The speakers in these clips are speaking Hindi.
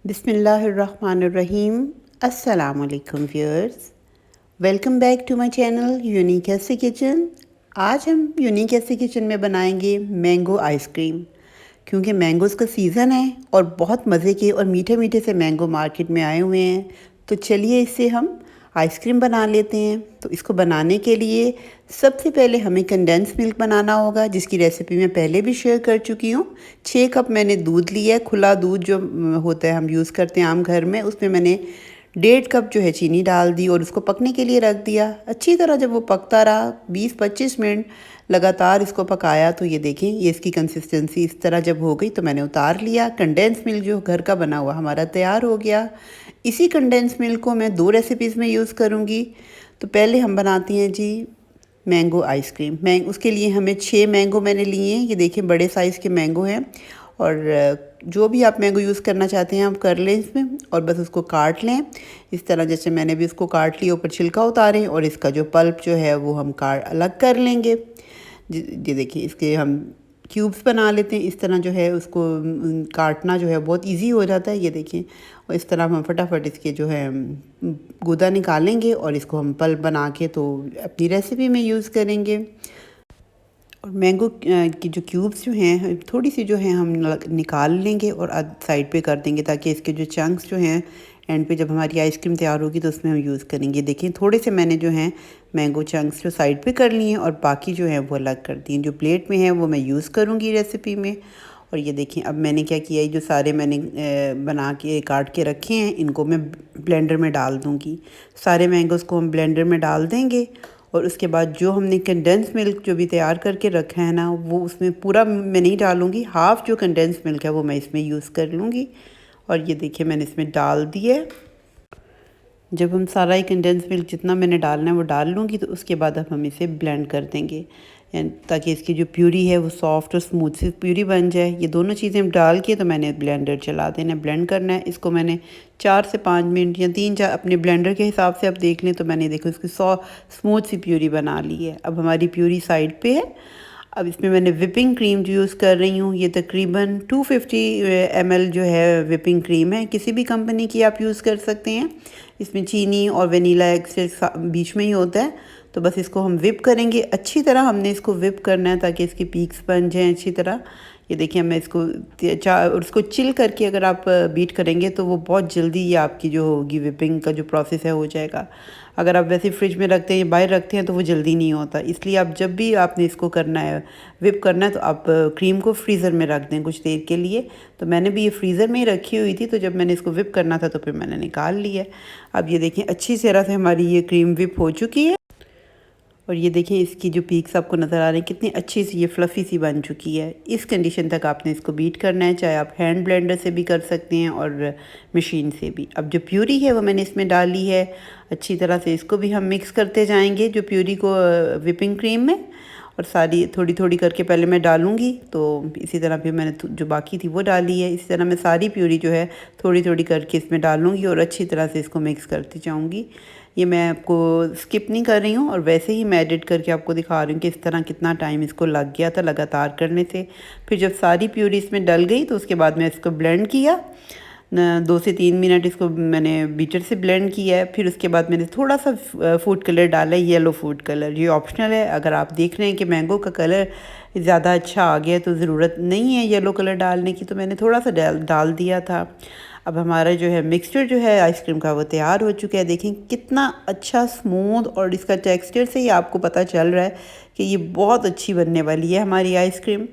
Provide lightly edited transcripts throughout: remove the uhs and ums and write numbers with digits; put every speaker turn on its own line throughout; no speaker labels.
बिस्मिल्लाहिर्रहमानिर्रहीम। अस्सलाम वालेकुम viewers, welcome back to my channel unique ऐसी किचन। आज हम यूनिक ऐसी किचन में बनाएंगे मैंगो आइसक्रीम। क्योंकि मैंगोज़ का सीज़न है और बहुत मज़े के और मीठे मीठे से मैंगो मार्केट में आए हुए हैं, तो चलिए इससे हम आइसक्रीम बना लेते हैं। तो इसको बनाने के लिए सबसे पहले हमें कंडेंस मिल्क बनाना होगा, जिसकी रेसिपी मैं पहले भी शेयर कर चुकी हूँ। 6 कप मैंने दूध लिया है, खुला दूध जो होता है हम यूज़ करते हैं आम घर में। उसमें मैंने 1.5 कप जो है चीनी डाल दी और उसको पकने के लिए रख दिया। अच्छी तरह जब वो पकता रहा 20-25 मिनट लगातार इसको पकाया, तो ये देखें ये इसकी कंसिस्टेंसी इस तरह जब हो गई तो मैंने उतार लिया। कंडेंस मिल्क जो घर का बना हुआ हमारा तैयार हो गया। इसी कंडेंस मिल्क को मैं 2 रेसिपीज़ में यूज़ करूँगी। तो पहले हम बनाती हैं जी मैंगो आइसक्रीम। उसके लिए हमें 6 मैंगो मैंने लिए हैं। ये देखिए बड़े साइज़ के मैंगो हैं और जो भी आप मैंगो यूज़ करना चाहते हैं आप कर लें इसमें, और बस उसको काट लें इस तरह जैसे मैंने भी उसको काट लिया। ऊपर छिलका उतारें और इसका जो पल्प जो है वो हम काट अलग कर लेंगे। जी देखिए इसके हम क्यूब्स बना लेते हैं। इस तरह जो है उसको काटना जो है बहुत इजी हो जाता है। ये देखिए और इस तरह हम फटाफट इसके जो है गूदा निकालेंगे और इसको हम पल्प बना के तो अपनी रेसिपी में यूज़ करेंगे। और मैंगो की जो क्यूब्स जो हैं थोड़ी सी जो है हम निकाल लेंगे और साइड पे कर देंगे, ताकि इसके जो चंक्स जो हैं एंड पे जब हमारी आइसक्रीम तैयार होगी तो उसमें हम यूज़ करेंगे। देखें थोड़े से मैंने जो हैं मैंगो चंक्स जो साइड पे कर लिए हैं और बाकी जो है वो अलग कर दिए। जो प्लेट में है वो मैं यूज़ करूँगी रेसिपी में। और ये देखें अब मैंने क्या किया है, जो सारे मैंने बना के काट के रखे हैं इनको मैं ब्लेंडर में डाल दूँगी। सारे मैंगोज़ को हम ब्लेंडर में डाल देंगे और उसके बाद जो हमने कंडेंस मिल्क जो भी तैयार करके रखा है ना, वो उसमें पूरा मैं नहीं डालूँगी। हाफ़ जो कंडेंस मिल्क है वो मैं इसमें यूज़ कर लूँगी। और ये देखिए मैंने इसमें डाल दिए। जब हम सारा ही कंडेंस मिल्क जितना मैंने डालना है वो डाल लूँगी, तो उसके बाद अब हम इसे ब्लेंड कर देंगे ताकि इसकी जो प्यूरी है वो सॉफ्ट और स्मूथ सी प्यूरी बन जाए। ये दोनों चीज़ें डाल के तो मैंने ब्लेंडर चला देना, ब्लेंड करना है। इसको मैंने 4 से 5 मिनट या 3-4 अपने ब्लेंडर के हिसाब से आप देख लें, तो मैंने देखो इसकी स्मूथ सी प्यूरी बना ली है। अब हमारी प्यूरी साइड पे है। अब इसमें मैंने विपिंग क्रीम जो यूज़ कर रही हूँ, ये तकरीबन 250 ml जो है विपिंग क्रीम है। किसी भी कंपनी की आप यूज़ कर सकते हैं। इसमें चीनी और वनीला एक्सट्रैक्ट बीच में ही होता है। तो बस इसको हम विप करेंगे अच्छी तरह। हमने इसको विप करना है ताकि इसकी पीक्स बन जाएँ अच्छी तरह। ये देखिए मैं इसको उसको चिल करके अगर आप बीट करेंगे तो वो बहुत जल्दी ये आपकी जो होगी विपिंग का जो प्रोसेस है हो जाएगा। अगर आप वैसे फ्रिज में रखते हैं या बाहर रखते हैं तो वो जल्दी नहीं होता। इसलिए आप जब भी आपने इसको करना है विप करना है तो आप क्रीम को फ्रीज़र में रख दें कुछ देर के लिए। तो मैंने भी ये फ्रीज़र में ही रखी हुई थी, तो जब मैंने इसको विप करना था तो फिर मैंने निकाल लिया। अब ये देखें अच्छी तरह से हमारी ये क्रीम विप हो चुकी है। और ये देखें इसकी जो पीक्स आपको नज़र आ रही हैं कितनी अच्छी सी ये फ्लफ़ी सी बन चुकी है। इस कंडीशन तक आपने इसको बीट करना है, चाहे आप हैंड ब्लेंडर से भी कर सकते हैं और मशीन से भी। अब जो प्यूरी है वो मैंने इसमें डाली है। अच्छी तरह से इसको भी हम मिक्स करते जाएंगे जो प्यूरी को विपिंग क्रीम में, और सारी थोड़ी थोड़ी करके पहले मैं डालूँगी। तो इसी तरह फिर मैंने जो बाकी थी वो डाली है। इसी तरह मैं सारी प्यूरी जो है थोड़ी थोड़ी करके इसमें डालूँगी और अच्छी तरह से इसको मिक्स करती जाऊँगी। ये मैं आपको स्किप नहीं कर रही हूँ और वैसे ही मैं एडिट करके आपको दिखा रही हूँ कि इस तरह कितना टाइम इसको लग गया था लगातार करने से। फिर जब सारी प्यूरी इसमें डल गई तो उसके बाद मैं इसको ब्लेंड किया। 2 से 3 मिनट इसको मैंने बीटर से ब्लेंड किया है। फिर उसके बाद मैंने थोड़ा सा फूड कलर डाला है, येलो फूड कलर। ये ऑप्शनल है। अगर आप देख रहे हैं कि मैंगो का कलर ज़्यादा अच्छा आ गया तो ज़रूरत नहीं है येलो कलर डालने की, तो मैंने थोड़ा सा डाल दिया था। अब हमारा जो है मिक्सचर जो है आइसक्रीम का वो तैयार हो चुका है। देखें कितना अच्छा स्मूथ, और इसका टेक्सचर से ही आपको पता चल रहा है कि ये बहुत अच्छी बनने वाली है हमारी आइसक्रीम।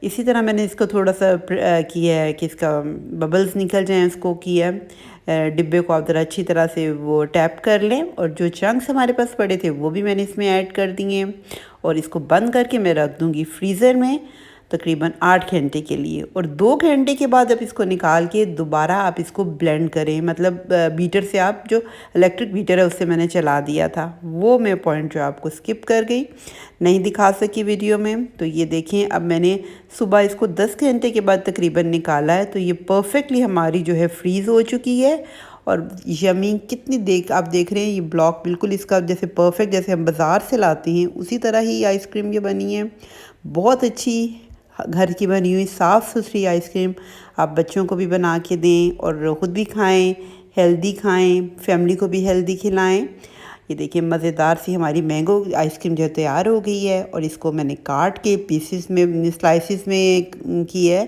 इसी तरह मैंने इसको थोड़ा सा किया है कि इसका बबल्स निकल जाएं, उसको किया है। डिब्बे को आप ज़रा अच्छी तरह से वो टैप कर लें, और जो चंक्स हमारे पास पड़े थे वो भी मैंने इसमें ऐड कर दिए और इसको बंद करके मैं रख दूँगी फ्रीज़र में तकरीबन 8 घंटे के लिए। और 2 घंटे के बाद आप इसको निकाल के दोबारा आप इसको ब्लेंड करें, मतलब बीटर से, आप जो इलेक्ट्रिक बीटर है उससे मैंने चला दिया था। वो मैं पॉइंट जो आपको स्किप कर गई, नहीं दिखा सकी वीडियो में। तो ये देखें अब मैंने सुबह इसको 10 घंटे के बाद तकरीबन निकाला है, तो ये परफेक्टली हमारी जो है फ्रीज़ हो चुकी है। और यमी कितनी आप देख रहे हैं ये ब्लॉक बिल्कुल इसका जैसे परफेक्ट जैसे हम बाज़ार से लाते हैं उसी तरह ही आइसक्रीम ये बनी है। बहुत अच्छी घर की बनी हुई साफ़ सुथरी आइसक्रीम आप बच्चों को भी बना के दें और ख़ुद भी खाएं, हेल्दी खाएं, फैमिली को भी हेल्दी खिलाएं। ये देखिए मज़ेदार सी हमारी मैंगो आइसक्रीम जो तैयार हो गई है और इसको मैंने काट के पीसेस में स्लाइसिस में की है,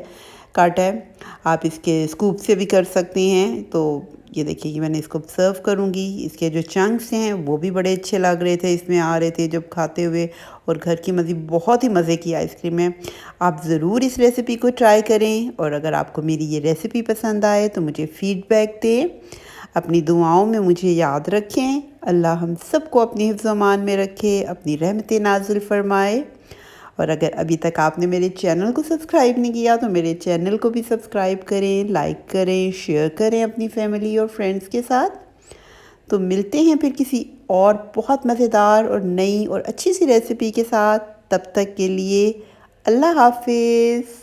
काटा है। आप इसके स्कूप से भी कर सकते हैं। तो ये देखिए कि मैंने इसको सर्व करूँगी। इसके जो चंक्स हैं वो भी बड़े अच्छे लग रहे थे, इसमें आ रहे थे जब खाते हुए, और घर की बहुत ही मज़े की आइसक्रीम है। आप ज़रूर इस रेसिपी को ट्राई करें और अगर आपको मेरी ये रेसिपी पसंद आए तो मुझे फ़ीडबैक दें। अपनी दुआओं में मुझे याद रखें। अल्लाह हम सबको अपनी हिफ्ज़ अमान में रखे, अपनी रहमतें नाज़िल फ़रमाए। और अगर अभी तक आपने मेरे चैनल को सब्सक्राइब नहीं किया तो मेरे चैनल को भी सब्सक्राइब करें, लाइक करें, शेयर करें अपनी फैमिली और फ्रेंड्स के साथ। तो मिलते हैं फिर किसी और बहुत मज़ेदार और नई और अच्छी सी रेसिपी के साथ। तब तक के लिए अल्लाह हाफ़िज़।